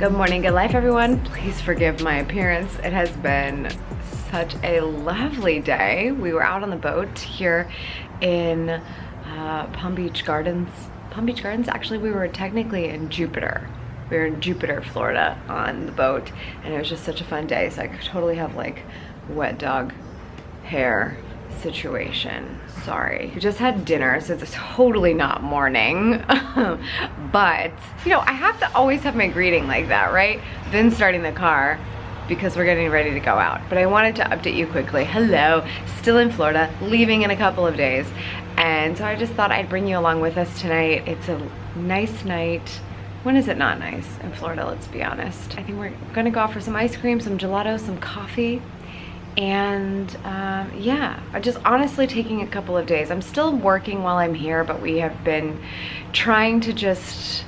Good morning, good life, everyone. Please forgive my appearance. It has been such a lovely day. We were out on the boat here in Palm Beach Gardens. Palm Beach Gardens? Actually, we were technically in Jupiter. We were in Jupiter, Florida on the boat, and it was just such a fun day. So I could totally have like wet dog hair situation. Sorry. We just had dinner, so it's totally not morning. But, you know, I have to always have my greeting like that, right? Then starting the car because we're getting ready to go out. But I wanted to update you quickly. Hello, still in Florida, leaving in a couple of days. And so I just thought I'd bring you along with us tonight. It's a nice night. When is it not nice in Florida, let's be honest. I think we're gonna go out for some ice cream, some gelato, some coffee. And yeah, just honestly taking a couple of days. I'm still working while I'm here, but we have been trying to just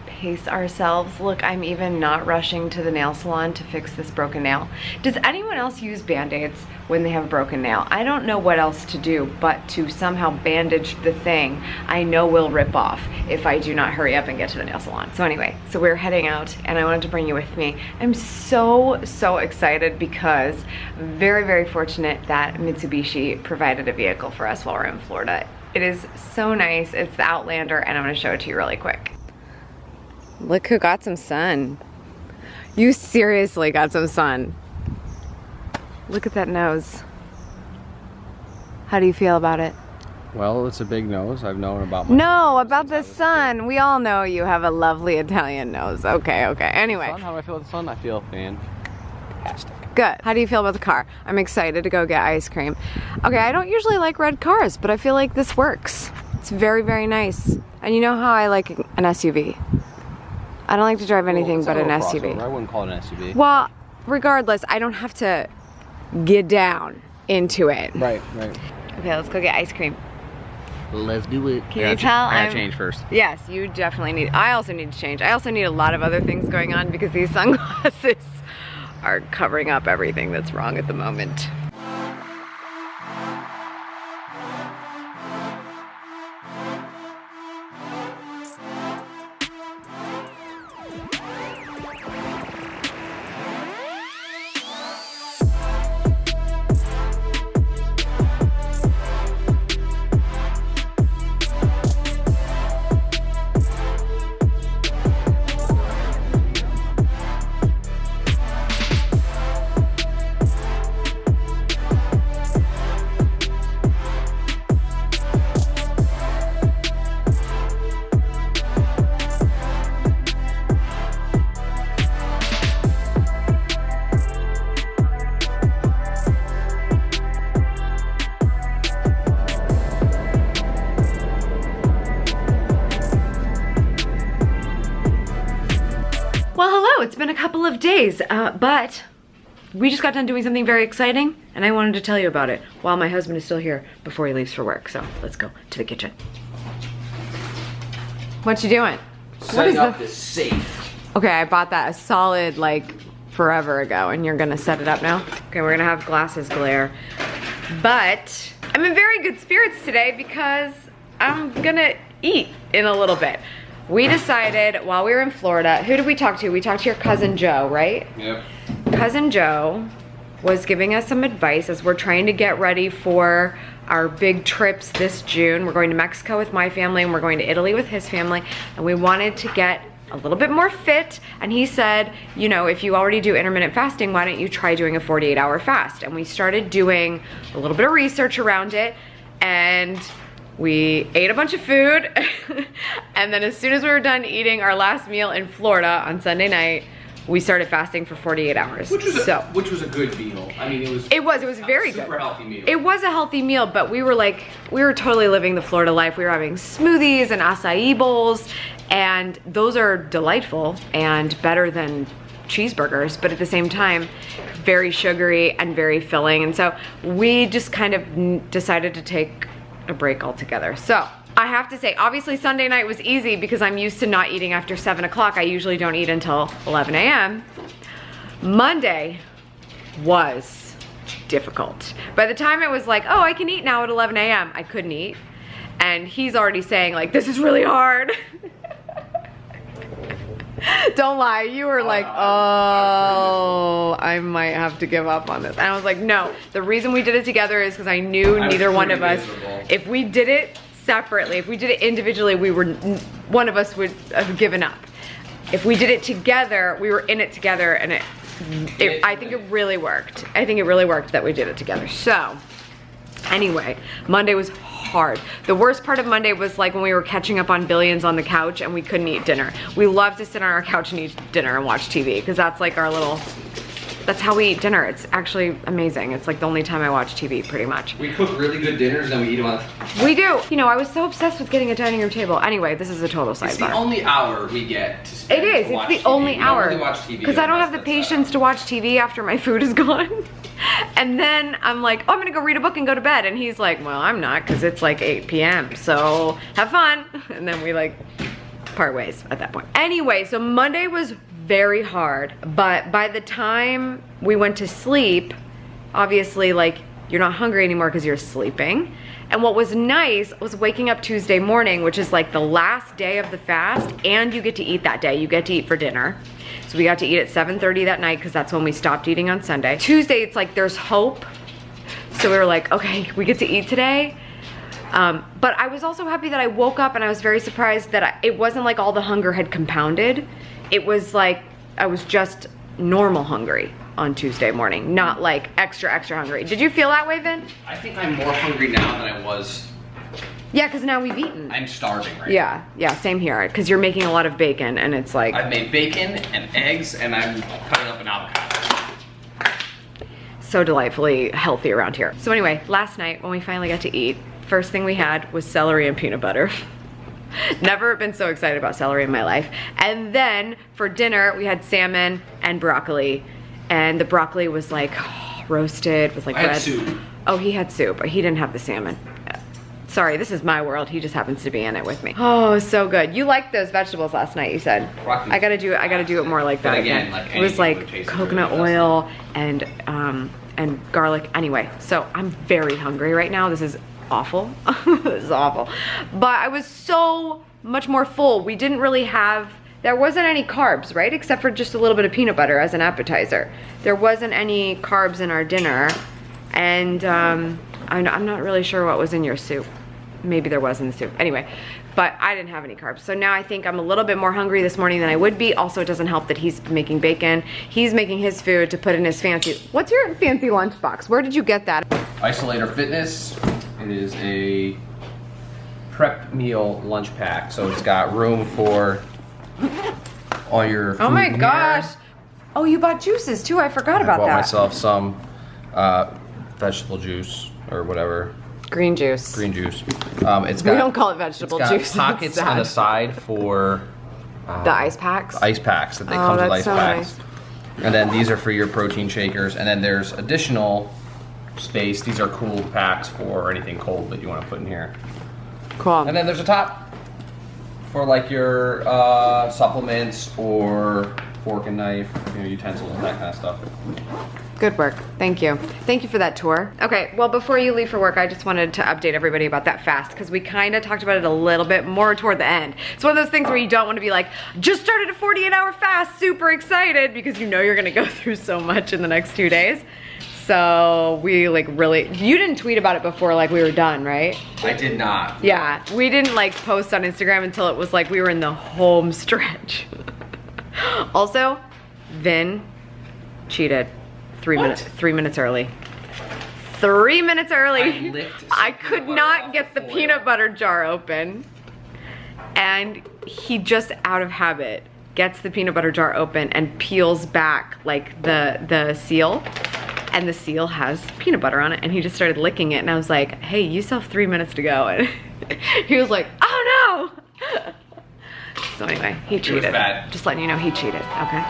pace ourselves. Look, I'm even not rushing to the nail salon to fix this broken nail. Does anyone else use Band-Aids when they have a broken nail? I don't know what else to do but to somehow bandage the thing I know will rip off if I do not hurry up and get to the nail salon. So anyway, so we're heading out and I wanted to bring you with me. I'm so excited because very, very fortunate that Mitsubishi provided a vehicle for us while we're in Florida. It is so nice. It's the Outlander and I'm gonna show it to you really quick. Look who got some sun. You seriously got some sun. Look at that nose. How do you feel about it? Well, it's a big nose. I've known about about the sun. We all know you have a lovely Italian nose. Okay. Anyway. How do I feel with the sun? I feel fantastic. Good. How do you feel about the car? I'm excited to go get ice cream. Okay, I don't usually like red cars, but I feel like this works. It's very, very nice. And you know how I like an SUV. I don't like to drive anything but an SUV. I wouldn't call it an SUV. Well, regardless, I don't have to get down into it. Right. Okay, let's go get ice cream. Let's do it. Can you tell? I gotta change first. Yes, you definitely need. I also need to change. I also need a lot of other things going on because these sunglasses are covering up everything that's wrong at the moment. Well, hello, it's been a couple of days, but we just got done doing something very exciting and I wanted to tell you about it while my husband is still here before he leaves for work. So let's go to the kitchen. What you doing? Setting up this safe. Okay, I bought that a solid like forever ago and you're gonna set it up now? Okay, we're gonna have glasses glare. But I'm in very good spirits today because I'm gonna eat in a little bit. We decided while we were in Florida, who did we talk to? We talked to your cousin Joe, right? Yep. Cousin Joe was giving us some advice as we're trying to get ready for our big trips this June. We're going to Mexico with my family and we're going to Italy with his family. And we wanted to get a little bit more fit. And he said, you know, if you already do intermittent fasting, why don't you try doing a 48-hour fast? And we started doing a little bit of research around it and we ate a bunch of food and then as soon as we were done eating our last meal in Florida on Sunday night, we started fasting for 48 hours. Which was a good meal. I mean, it was very good. Super healthy meal. It was a healthy meal, but we were totally living the Florida life. We were having smoothies and acai bowls, and those are delightful and better than cheeseburgers, but at the same time, very sugary and very filling. And so we just kind of decided to take a break altogether. So I have to say, obviously Sunday night was easy because I'm used to not eating after 7 o'clock. I usually don't eat until 11 a.m. Monday was difficult. By the time it was like, oh, I can eat now at 11 a.m., I couldn't eat. And he's already saying like, this is really hard. Don't lie. You were like, oh, I might have to give up on this. And I was like, no. The reason we did it together is because I knew neither one of us, if we did it separately, if we did it individually, one of us would have given up. If we did it together, we were in it together, and I think it really worked. I think it really worked that we did it together. So, anyway, Monday was hard. The worst part of Monday was like when we were catching up on Billions on the couch and we couldn't eat dinner. We love to sit on our couch and eat dinner and watch TV because that's like our little, that's how we eat dinner. It's actually amazing. It's like the only time I watch TV pretty much. We cook really good dinners and we eat them on. We do. You know, I was so obsessed with getting a dining room table. Anyway, this is a total sidebar. It's the only hour we get to spend. It is. It's the only hour. Because I don't have the patience to watch TV after my food is gone. And then I'm like, oh, I'm gonna go read a book and go to bed. And he's like, well, I'm not, because it's like 8 p.m. So have fun. And then we like part ways at that point. Anyway, so Monday was very hard, but by the time we went to sleep, obviously like you're not hungry anymore because you're sleeping. And what was nice was waking up Tuesday morning, which is like the last day of the fast, and you get to eat that day. You get to eat for dinner. So we got to eat at 7:30 that night because that's when we stopped eating on Sunday. Tuesday, it's like there's hope. So we were like, okay, we get to eat today. But I was also happy that I woke up and I was very surprised that it wasn't like all the hunger had compounded. It was like I was just normal hungry on Tuesday morning, not like extra hungry. Did you feel that way, Vin? I think I'm more hungry now than I was. Yeah, because now we've eaten. I'm starving right now. Yeah, same here. Because you're making a lot of bacon and it's like... I've made bacon and eggs and I'm cutting up an avocado. So delightfully healthy around here. So anyway, last night when we finally got to eat, first thing we had was celery and peanut butter. Never been so excited about celery in my life. And then for dinner, we had salmon and broccoli. And the broccoli was like roasted with like bread. I had soup. Oh, he had soup. He didn't have the salmon. Sorry, this is my world. He just happens to be in it with me. Oh, so good. You liked those vegetables last night, you said. Broccoli. I gotta do it more like that. But again, like it was like coconut oil and garlic. Anyway, so I'm very hungry right now. This is awful. This is awful. But I was so much more full. We didn't really have, there wasn't any carbs, right? Except for just a little bit of peanut butter as an appetizer. There wasn't any carbs in our dinner. And I'm not really sure what was in your soup. Maybe there was in the soup. Anyway, but I didn't have any carbs. So now I think I'm a little bit more hungry this morning than I would be. Also, it doesn't help that he's making bacon. He's making his food to put in his fancy, what's your fancy lunchbox? Where did you get that? Isolator Fitness. It is a prep meal lunch pack. So it's got room for all your food. Oh my in gosh. here. Oh, you bought juices too. I forgot about that. I bought myself some vegetable juice or whatever. Green juice. Green juice. It's got, we don't call it vegetable it's got juice. Pockets on the side for the ice packs. Ice packs that they come with ice so packs. Nice. And then these are for your protein shakers. And then there's additional space. These are cooled packs for anything cold that you want to put in here. Cool. And then there's a top for like your supplements or fork and knife, utensils and that kind of stuff. Good work. Thank you. Thank you for that tour. Okay, well, before you leave for work, I just wanted to update everybody about that fast because we kind of talked about it a little bit more toward the end. It's one of those things where you don't want to be like, just started a 48-hour fast, super excited, because you know you're going to go through so much in the next 2 days. So we like really, you didn't tweet about it before like we were done, right? I did not. Yeah, we didn't like post on Instagram until it was like we were in the home stretch. Also, Vin cheated 3 minutes. 3 minutes early. 3 minutes early. I could not get the peanut butter jar open, and he just out of habit gets the peanut butter jar open and peels back like the seal, and the seal has peanut butter on it, and he just started licking it, and I was like, hey, you still have 3 minutes to go, and he was like, oh no. So anyway, he cheated. It was bad. Just letting you know he cheated, okay?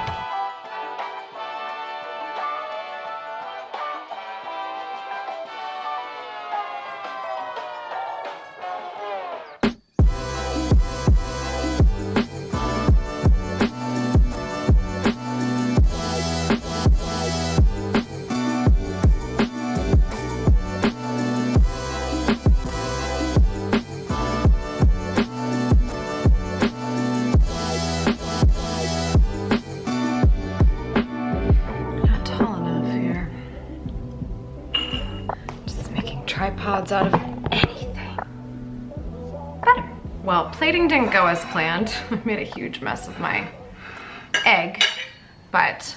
tripods out of anything. Better. Well, plating didn't go as planned. I made a huge mess of my egg, but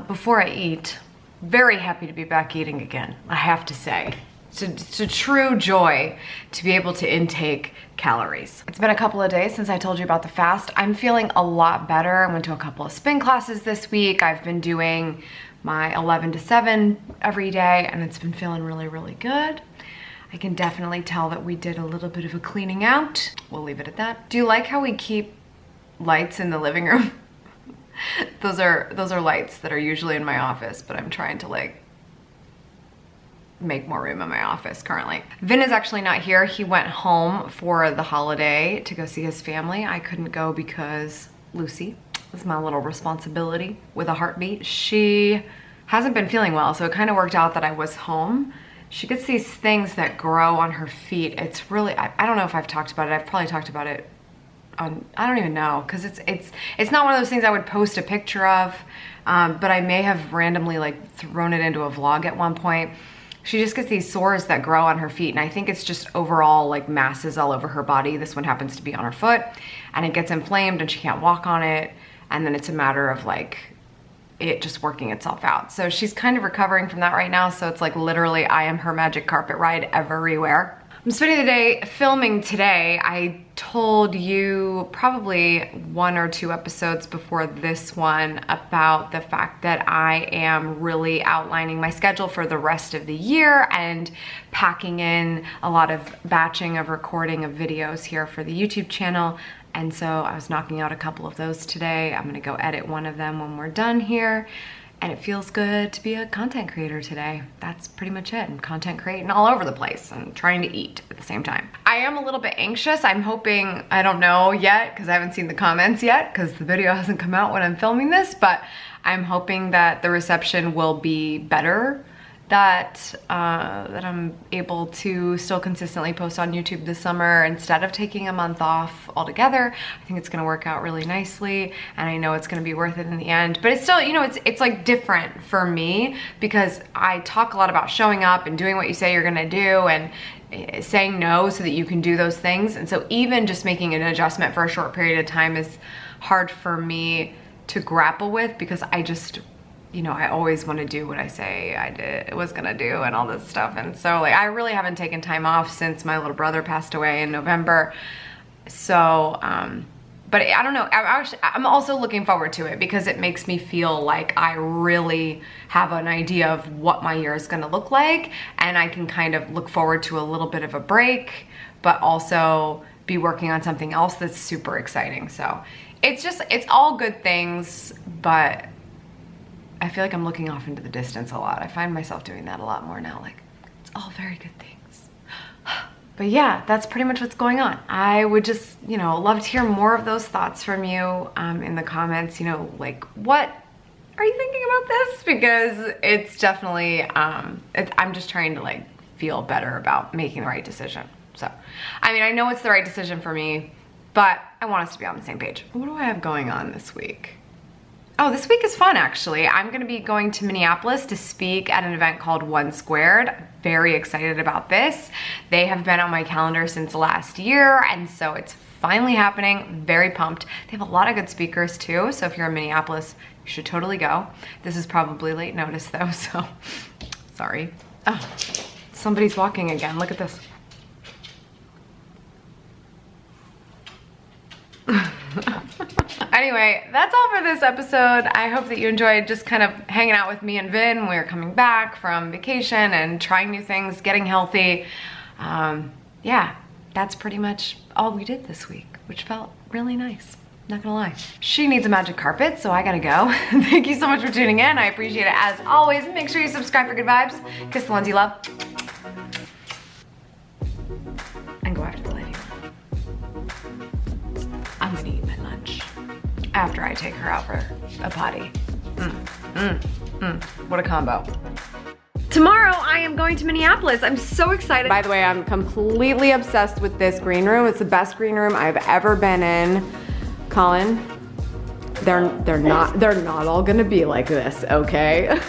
before I eat, very happy to be back eating again, I have to say. It's a true joy to be able to intake calories. It's been a couple of days since I told you about the fast. I'm feeling a lot better. I went to a couple of spin classes this week. I've been doing my 11 to 7 every day, and it's been feeling really, really good. I can definitely tell that we did a little bit of a cleaning out. We'll leave it at that. Do you like how we keep lights in the living room? Those are lights that are usually in my office, but I'm trying to like make more room in my office currently. Vin is actually not here. He went home for the holiday to go see his family. I couldn't go because Lucy is my little responsibility with a heartbeat. She hasn't been feeling well, so it kind of worked out that I was home. She gets these things that grow on her feet. It's really, I don't know if I've talked about it. I've probably talked about it on, I don't even know, because it's not one of those things I would post a picture of, but I may have randomly like thrown it into a vlog at one point. She just gets these sores that grow on her feet, and I think it's just overall like masses all over her body. This one happens to be on her foot, and it gets inflamed and she can't walk on it, and then it's a matter of like it just working itself out. So she's kind of recovering from that right now, so it's like literally I am her magic carpet ride everywhere. I'm spending the day filming today. I told you probably 1 or 2 episodes before this one about the fact that I am really outlining my schedule for the rest of the year and packing in a lot of batching of recording of videos here for the YouTube channel. And so I was knocking out a couple of those today. I'm gonna go edit one of them when we're done here. And it feels good to be a content creator today. That's pretty much it. I'm content creating all over the place and trying to eat at the same time. I am a little bit anxious. I'm hoping, I don't know yet, because I haven't seen the comments yet, because the video hasn't come out when I'm filming this, but I'm hoping that the reception will be better, that I'm able to still consistently post on YouTube this summer instead of taking a month off altogether. I think it's gonna work out really nicely, and I know it's gonna be worth it in the end. But it's still, you know, it's like different for me because I talk a lot about showing up and doing what you say you're gonna do and saying no so that you can do those things. And so even just making an adjustment for a short period of time is hard for me to grapple with because I just, you know, I always want to do what I say I was gonna do and all this stuff. And so like, I really haven't taken time off since my little brother passed away in November. So, but I don't know, I'm also looking forward to it because it makes me feel like I really have an idea of what my year is gonna look like. And I can kind of look forward to a little bit of a break, but also be working on something else that's super exciting. So it's all good things, but I feel like I'm looking off into the distance a lot. I find myself doing that a lot more now. Like, it's all very good things. But yeah, that's pretty much what's going on. I would just, you know, love to hear more of those thoughts from you in the comments. You know, like, what are you thinking about this? Because it's definitely, I'm just trying to like feel better about making the right decision. So, I mean, I know it's the right decision for me, but I want us to be on the same page. What do I have going on this week? Oh, this week is fun, actually. I'm gonna be going to Minneapolis to speak at an event called One Squared. Very excited about this. They have been on my calendar since last year, and so it's finally happening. Very pumped. They have a lot of good speakers too, so if you're in Minneapolis, you should totally go. This is probably late notice though, so sorry. Oh, somebody's walking again. Look at this. Anyway, that's all for this episode. I hope that you enjoyed just kind of hanging out with me and Vin. We're coming back from vacation and trying new things, getting healthy. Yeah, that's pretty much all we did this week, which felt really nice. Not gonna lie. She needs a magic carpet, so I gotta go. Thank you so much for tuning in. I appreciate it as always. Make sure you subscribe for good vibes. Kiss the ones you love. And go after the lady. I'm gonna eat my lunch after I take her out for a potty. What a combo. Tomorrow I am going to Minneapolis. I'm so excited. By the way, I'm completely obsessed with this green room. It's the best green room I've ever been in. Colin, they're not all gonna be like this, okay?